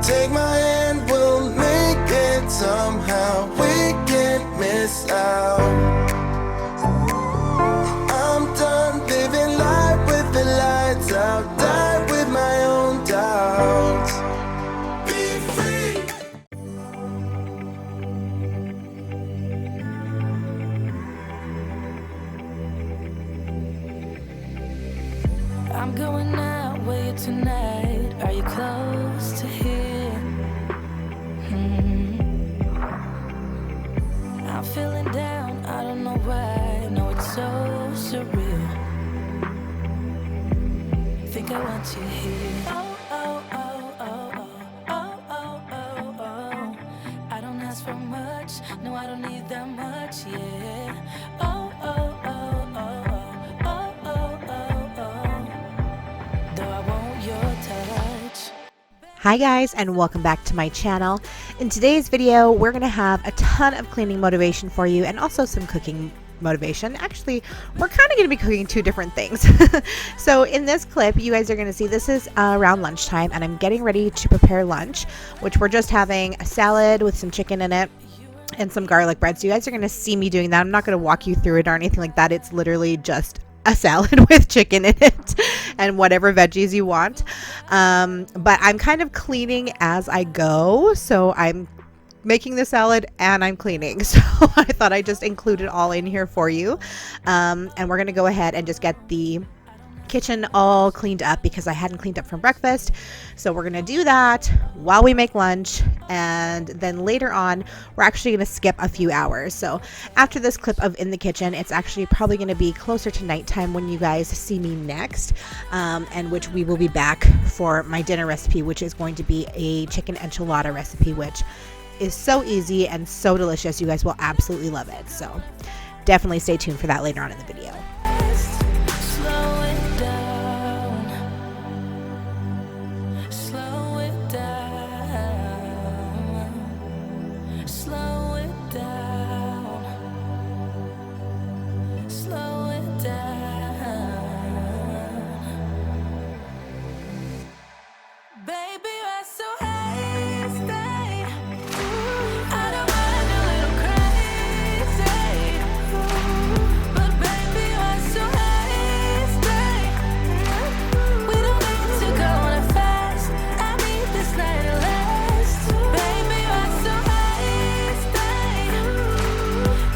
Take my hand, we'll make it somehow. We can't miss out. I'm done living life with the lights out. Die with my own doubts. Be free. I'm going out with you tonight. Are you close to here? I'm feeling down, I don't know why. No, it's so surreal. Think I want you here. Oh, oh, oh, oh, oh, oh, oh, oh, oh. I don't ask for much, no, I don't need that much, yeah. Oh, oh, oh, oh, oh, oh, oh, oh. Though I want your touch. Hi guys, and welcome back to my channel. In today's video, we're going to have a ton of cleaning motivation for you and also some cooking motivation. Actually, we're kind of going to be cooking two different things. So in this clip, you guys are going to see this is around lunchtime and I'm getting ready to prepare lunch, which we're just having a salad with some chicken in it and some garlic bread. So you guys are going to see me doing that. I'm not going to walk you through it or anything like that. It's literally just a salad with chicken in it and whatever veggies you want. But I'm kind of cleaning as I go. So I'm making the salad and I'm cleaning. So I thought I'd just include it all in here for you. And we're going to go ahead and just get the kitchen all cleaned up because I hadn't cleaned up from breakfast. So we're going to do that while we make lunch, and then later on we're actually going to skip a few hours. So after this clip of in the kitchen, it's actually probably going to be closer to nighttime when you guys see me next, and which we will be back for my dinner recipe, which is going to be a chicken enchilada recipe, which is so easy and so delicious. You guys will absolutely love it. So definitely stay tuned for that later on in the video. Slow it down. Slow it down. Slow it down. Slow it down. Baby, you're so hasty. I don't mind a little crazy. But baby, you're so hasty. We don't need to go on a fast. I need this night to last. Baby, you're so hasty.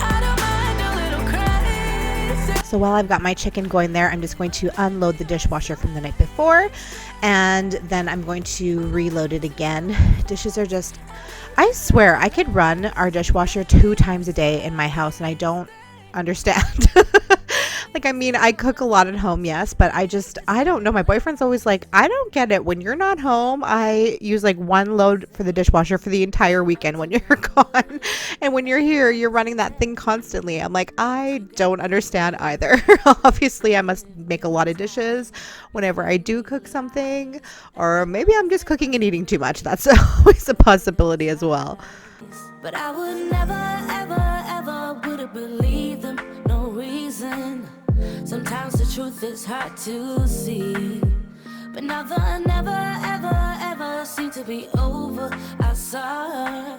I don't mind a little crazy. So while I've got my chicken going there, I'm just going to unload the dishwasher from the night before, and then I'm going to reload it again. Dishes are just, I swear I could run our dishwasher 2 times a day in my house and I don't understand. Like, I mean, I cook a lot at home, yes, but I don't know. My boyfriend's always like, I don't get it. When you're not home, I use like 1 load for the dishwasher for the entire weekend when you're gone. And when you're here, you're running that thing constantly. I'm like, I don't understand either. Obviously, I must make a lot of dishes whenever I do cook something. Or maybe I'm just cooking and eating too much. That's always a possibility as well. But I would never, ever, ever would have believed them. No reason. Sometimes the truth is hard to see. But now the never, ever, ever seem to be over. I saw her.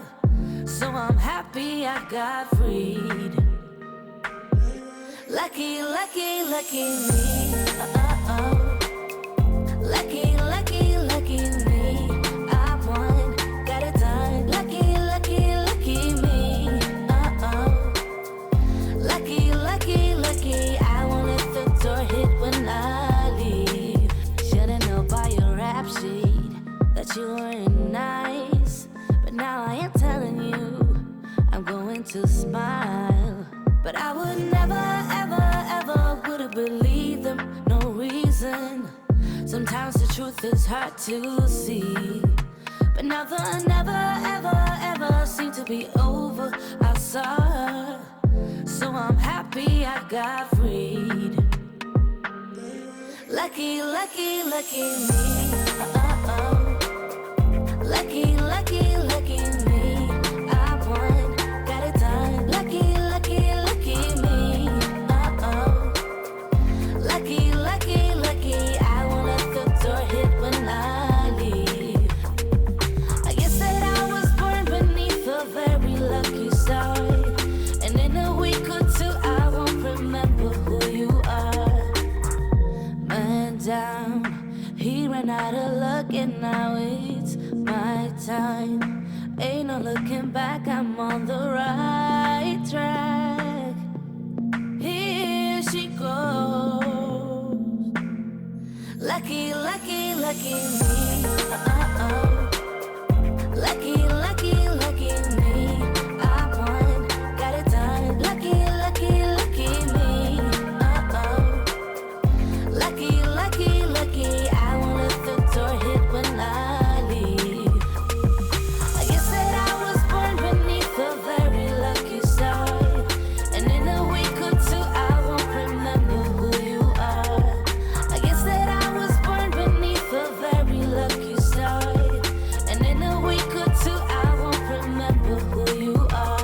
So I'm happy I got freed. Lucky, lucky, lucky me. Lucky, lucky, lucky me. I won, got it done. Lucky, lucky, lucky me. Lucky, lucky, lucky. I won't let the door hit when I leave. Should've known by your rap sheet that you weren't nice. But now I am telling you, I'm going to smile. But I would never, ever, ever would have believed them. No reason. Sometimes the truth is hard to see. But now the never, ever, ever seem to be over. I saw her. So I'm happy I got freed. Lucky, lucky, lucky me. Lucky, lucky, lucky me. I won, got it done. Lucky, lucky, lucky me. Lucky, lucky, lucky. I won't let the door hit when I leave. I time. Ain't no looking back, I'm on the right track. Here she goes. Lucky, lucky, lucky me. Lucky, lucky, lucky me. I won, got it done. Lucky, lucky, lucky me. Lucky, lucky, lucky. I won't let the door hit when I leave. I guess that I was born beneath a very lucky star. And in a week or two, I won't remember who you are. I guess that I was born beneath a very lucky star. And in a week or two, I won't remember who you are.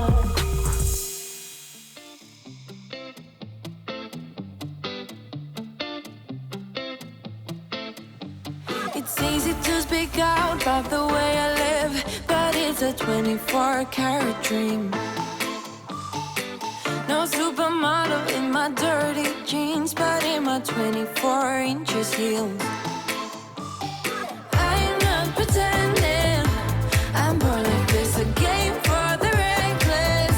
It's easy to speak out about the way I live, but it's a 24-karat dream. No supermodel in my dirty jeans, but in my 24 inches heels. I'm not pretending, I'm born like this, a game for the reckless.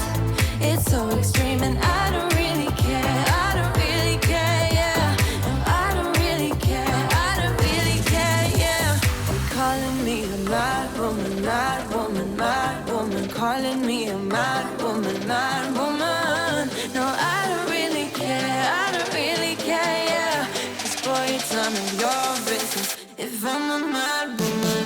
It's so extreme and I don't really care, I don't really care, yeah. No, I don't really care, I don't really care, yeah. They're calling me a mad woman, mad woman, mad woman. Calling me a mad woman, mad woman. No, I don't really care, I don't really care, yeah. 'Cause boy, it's none of your business if I'm a mad woman.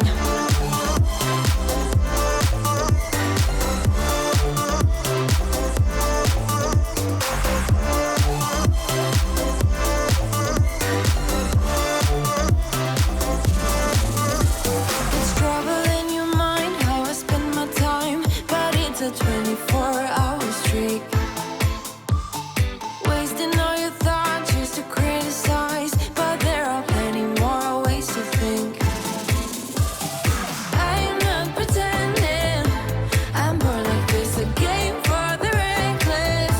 It's trouble in your mind how I spend my time, but it's a 24-hour streak. Wasting all your thoughts just to criticize, but there are plenty more ways to think. I'm not pretending, I'm born like this, a game for the reckless.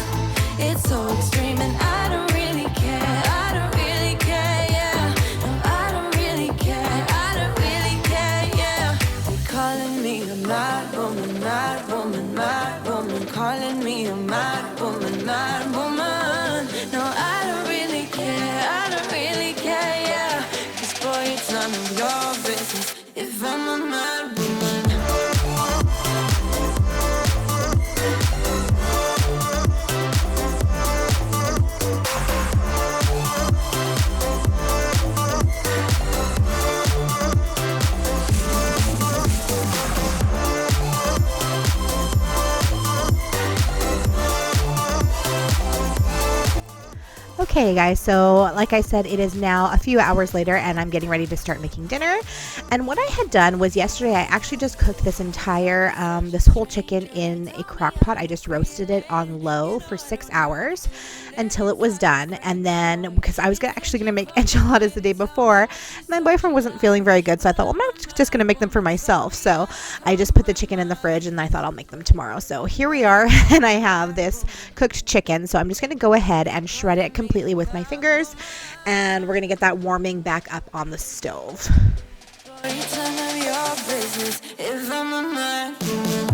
It's so extreme and I don't really care, I don't really care, yeah. No, I don't really care, I don't really care, yeah. They're calling me a mad woman, mad woman, mad woman. Calling me a mad woman, mad woman. No, I don't really care, I don't really care, yeah. 'Cause boy, it's none of your business if I'm a mad woman. Okay guys, so like I said, it is now a few hours later and I'm getting ready to start making dinner. And what I had done was yesterday I actually just cooked this entire this whole chicken in a crock pot. I just roasted it on low for 6 hours until it was done. And then because I was actually going to make enchiladas the day before, my boyfriend wasn't feeling very good, so I thought, well, I'm not just going to make them for myself. So I just put the chicken in the fridge and I thought I'll make them tomorrow. So here we are, and I have this cooked chicken. So I'm just going to go ahead and shred it completely with my fingers, and we're going to get that warming back up on the stove. It's none of your business if I'm a mad woman.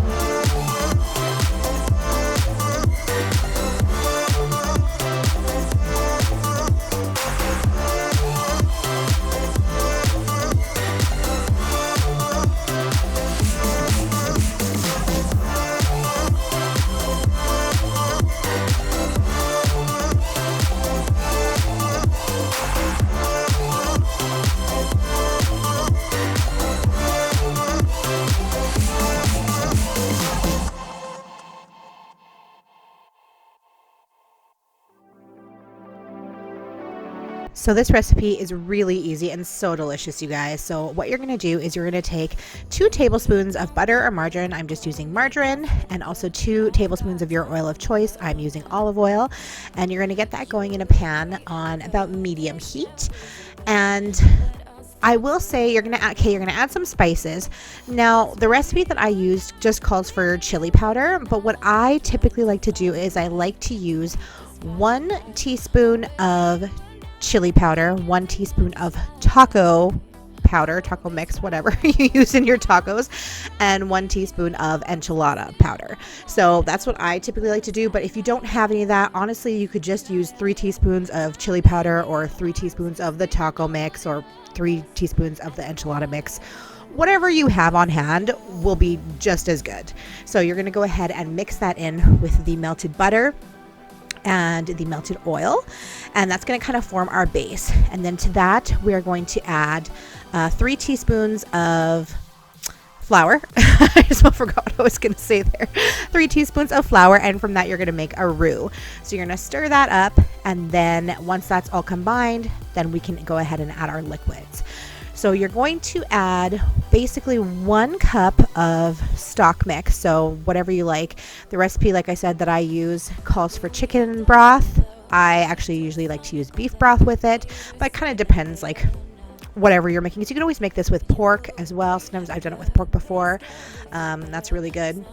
So this recipe is really easy and so delicious, you guys. So what you're going to do is you're going to take 2 tablespoons of butter or margarine. I'm just using margarine, and also 2 tablespoons of your oil of choice. I'm using olive oil, and you're going to get that going in a pan on about medium heat. And I will say you're going to add some spices. Now, the recipe that I used just calls for chili powder, but what I typically like to do is I like to use 1 teaspoon of chili powder, 1 teaspoon of taco powder, taco mix, whatever you use in your tacos, and 1 teaspoon of enchilada powder. So that's what I typically like to do. But if you don't have any of that, honestly, you could just use 3 teaspoons of chili powder, or 3 teaspoons of the taco mix, or 3 teaspoons of the enchilada mix. Whatever you have on hand will be just as good. So you're going to go ahead and mix that in with the melted butter and the melted oil, and that's going to kind of form our base. And then to that we are going to add 3 teaspoons of flour. I just forgot what I was going to say there. 3 teaspoons of flour, and from that you're going to make a roux. So you're going to stir that up, and then once that's all combined, then we can go ahead and add our liquids. So you're going to add basically 1 cup of stock mix, so whatever you like. The recipe, like I said, that I use calls for chicken broth. I actually usually like to use beef broth with it, but it kind of depends, like whatever you're making. So you can always make this with pork as well. Sometimes I've done it with pork before. That's really good.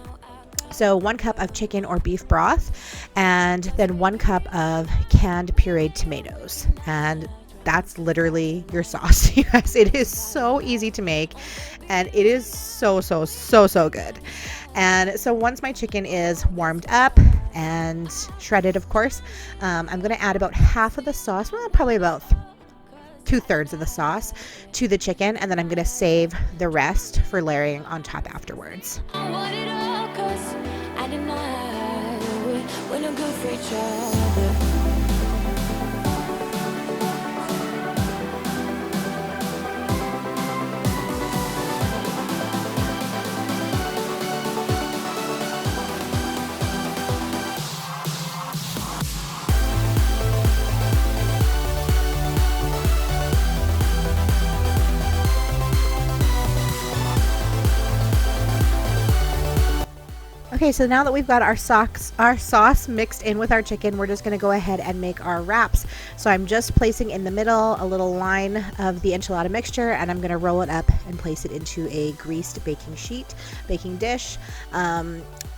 So 1 cup of chicken or beef broth, and then 1 cup of canned pureed tomatoes, and that's literally your sauce, you guys. It is so easy to make, and it is so good. And so once my chicken is warmed up and shredded, of course, I'm going to add about half of the sauce, well, probably about 2/3 of the sauce to the chicken, and then I'm going to save the rest for layering on top afterwards. I want it all 'cause I deny we're no good for each other. Okay, so now that we've got our sauce mixed in with our chicken, we're just going to go ahead and make our wraps. So I'm just placing in the middle a little line of the enchilada mixture, and I'm going to roll it up and place it into a greased baking dish.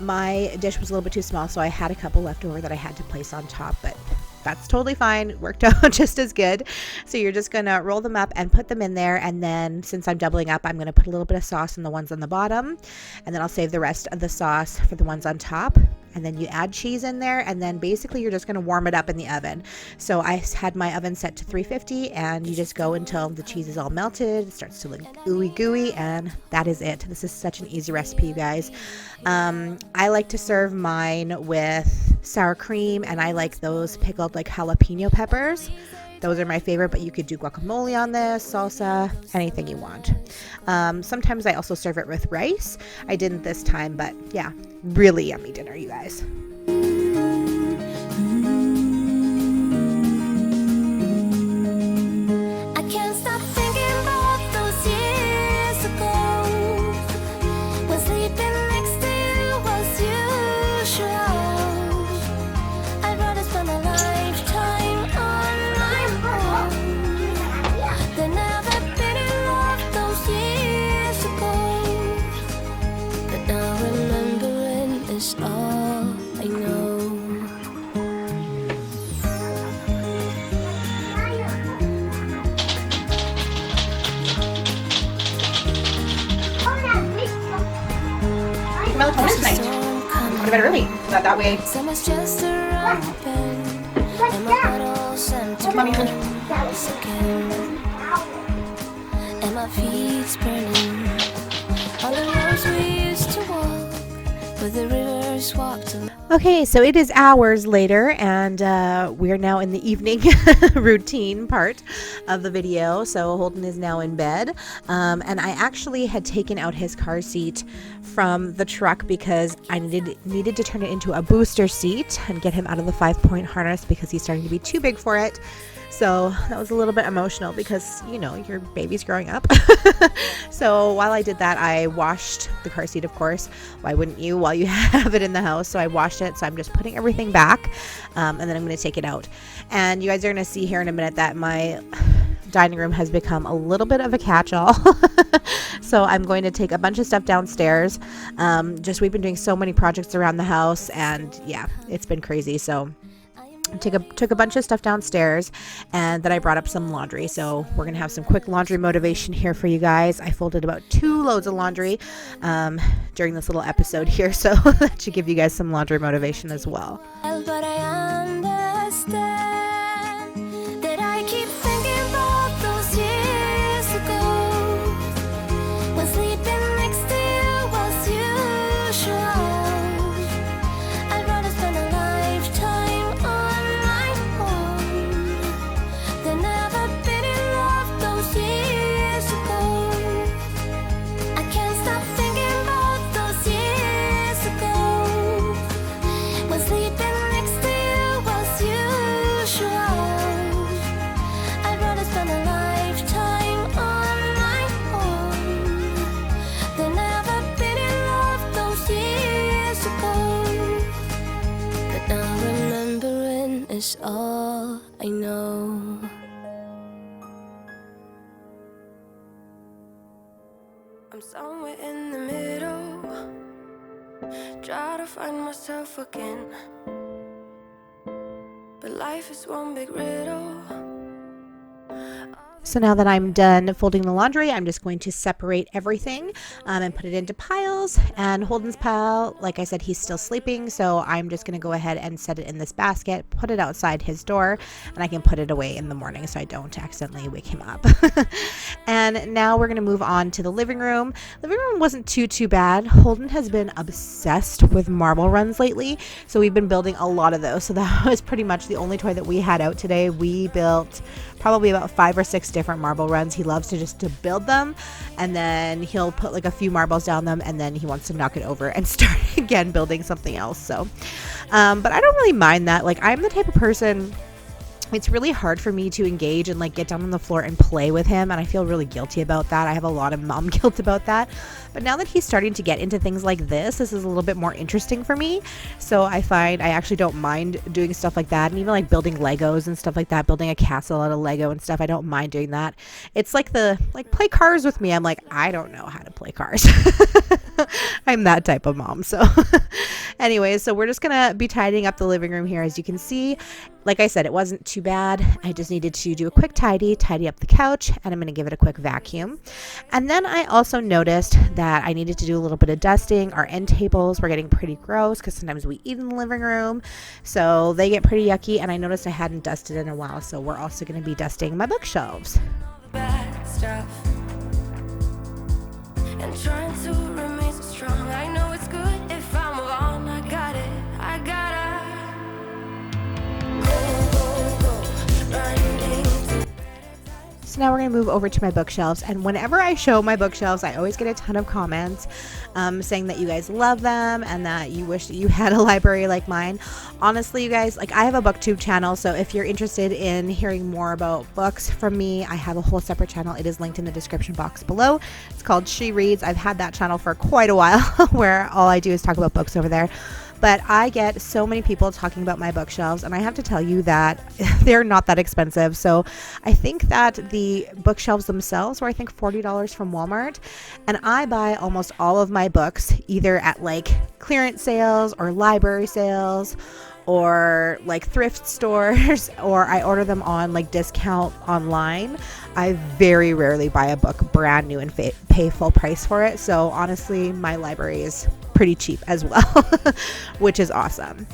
My dish was a little bit too small, so I had a couple left over that I had to place on top, but that's totally fine. It worked out just as good. So you're just going to roll them up and put them in there, and then since I'm doubling up, I'm going to put a little bit of sauce on the ones on the bottom, and then I'll save the rest of the sauce for the ones on top. And then you add cheese in there, and then basically you're just going to warm it up in the oven. So I had my oven set to 350, and you just go until the cheese is all melted, it starts to look gooey, and that is it. This is such an easy recipe, you guys. I like to serve mine with sour cream, and I like those pickled like jalapeno peppers. Those are my favorite, but you could do guacamole on this, salsa, anything you want. Sometimes I also serve it with rice. I didn't this time, but yeah, really yummy dinner, you guys. I can't stop thinking about those years ago when sleeping next to you was usual. I'd rather spend my lifetime on my own than ever been in love those years ago. But now remembering is all I know. Melatonin tonight. I'm going to bed early, so that way. Summer's just around the bend, and my bottle's sent to Mommy, honey. again, and my feet's burning on the roads we used to walk, where the rivers walked along. Okay, so it is hours later, and we are now in the evening routine part of the video. So Holden is now in bed, and I actually had taken out his car seat from the truck because I needed to turn it into a booster seat and get him out of the 5-point harness because he's starting to be too big for it. So that was a little bit emotional because, you know, your baby's growing up. So while I did that, I washed the car seat, of course. Why wouldn't you while you have it in the house? So I washed it. So I'm just putting everything back, and then I'm going to take it out. And you guys are going to see here in a minute that my dining room has become a little bit of a catch-all. So I'm going to take a bunch of stuff downstairs. We've been doing so many projects around the house, and yeah, it's been crazy. So took a bunch of stuff downstairs, and then I brought up some laundry. So we're gonna have some quick laundry motivation here for you guys. I folded about 2 loads of laundry during this little episode here, so that should give you guys some laundry motivation as well. But I understand that I keep thinking about those years ago when sleeping next to you was usual. I'd rather spend a lifetime on my own than ever been in love those years ago. I can't stop thinking about those years ago when sleeping next to you was usual. I'd rather spend a lifetime on my own than ever been in love those years ago. But now remembering is all I know. I'm somewhere in the middle, try to find myself again, but life is one big riddle. So now that I'm done folding the laundry, I'm just going to separate everything and put it into piles. And Holden's pile, like I said, he's still sleeping, so I'm just going to go ahead and set it in this basket, put it outside his door, and I can put it away in the morning so I don't accidentally wake him up. And now we're going to move on to the living room. Living room wasn't too bad. Holden has been obsessed with marble runs lately, so we've been building a lot of those. So that was pretty much the only toy that we had out today. We built probably about 5 or 6 different marble runs. He loves to build them, and then he'll put like a few marbles down them, and then he wants to knock it over and start again building something else. So but I don't really mind that. Like, I'm the type of person, it's really hard for me to engage and like get down on the floor and play with him, and I feel really guilty about that. I have a lot of mom guilt about that. But now that he's starting to get into things like this is a little bit more interesting for me. So I find I actually don't mind doing stuff like that, and even like building Legos and stuff like that, building a castle out of Lego and stuff. I don't mind doing that. It's like play cars with me. I'm like, I don't know how to play cars. I'm that type of mom. So anyways, so we're just gonna be tidying up the living room here. As you can see, like I said, it wasn't too bad. I just needed to do a quick tidy up the couch, and I'm going to give it a quick vacuum. And then I also noticed that I needed to do a little bit of dusting. Our end tables were getting pretty gross because sometimes we eat in the living room, so they get pretty yucky, and I noticed I hadn't dusted in a while, so we're also going to be dusting my bookshelves. Bad stuff and trying to remain so strong. I know it's good if I'm wrong. I got it. I gotta go, running to. So now we're going to move over to my bookshelves, and whenever I show my bookshelves, I always get a ton of comments saying that you guys love them and that you wish that you had a library like mine. Honestly, you guys, like, I have a BookTube channel, so if you're interested in hearing more about books from me, I have a whole separate channel. It is linked in the description box below. It's called She Reads. I've had that channel for quite a while where all I do is talk about books over there. But I get so many people talking about my bookshelves, and I have to tell you that they're not that expensive. So I think that the bookshelves themselves were, I think, $40 from Walmart. And I buy almost all of my books either at like clearance sales or library sales or like thrift stores, or I order them on like discount online. I very rarely buy a book brand new and pay full price for it. So honestly, my library is pretty cheap as well, which is awesome.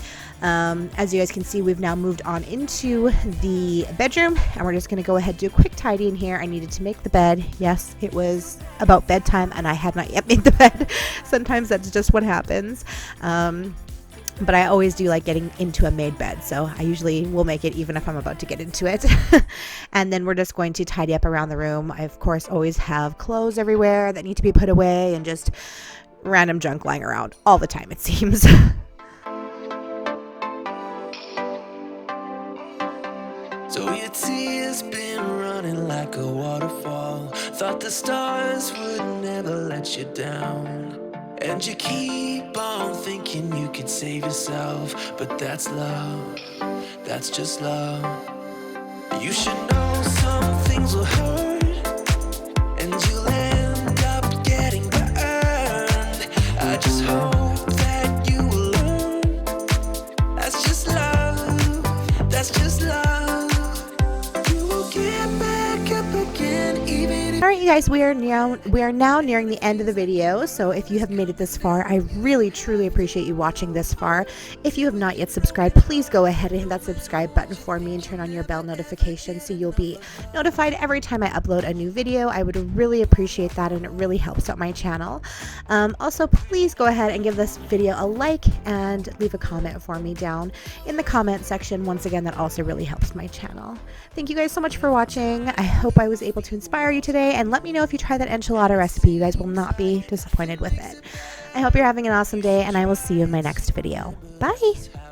As you guys can see, we've now moved on into the bedroom, and we're just going to go ahead and do a quick tidy in here. I needed to make the bed. Yes, it was about bedtime, and I had not yet made the bed. Sometimes that's just what happens. But I always do like getting into a made bed, so I usually will make it even if I'm about to get into it. And then we're just going to tidy up around the room. I, of course, always have clothes everywhere that need to be put away, and just random junk lying around all the time, it seems. So your tears been running like a waterfall. Thought the stars would never let you down. And you keep on thinking you could save yourself, but that's love, that's just love. You should know some things will hurt, and you'll end up getting burned. I just hope that you will learn. That's just love, you guys, we are now nearing the end of the video. So if you have made it this far, I really truly appreciate you watching this far. If you have not yet subscribed, please go ahead and hit that subscribe button for me and turn on your bell notification so you'll be notified every time I upload a new video. I would really appreciate that, and it really helps out my channel. Also, please go ahead and give this video a like and leave a comment for me down in the comment section. Once again, that also really helps my channel. Thank you guys so much for watching. I hope I was able to inspire you today, and let me know if you try that enchilada recipe. You guys will not be disappointed with it. I hope you're having an awesome day, and I will see you in my next video. Bye!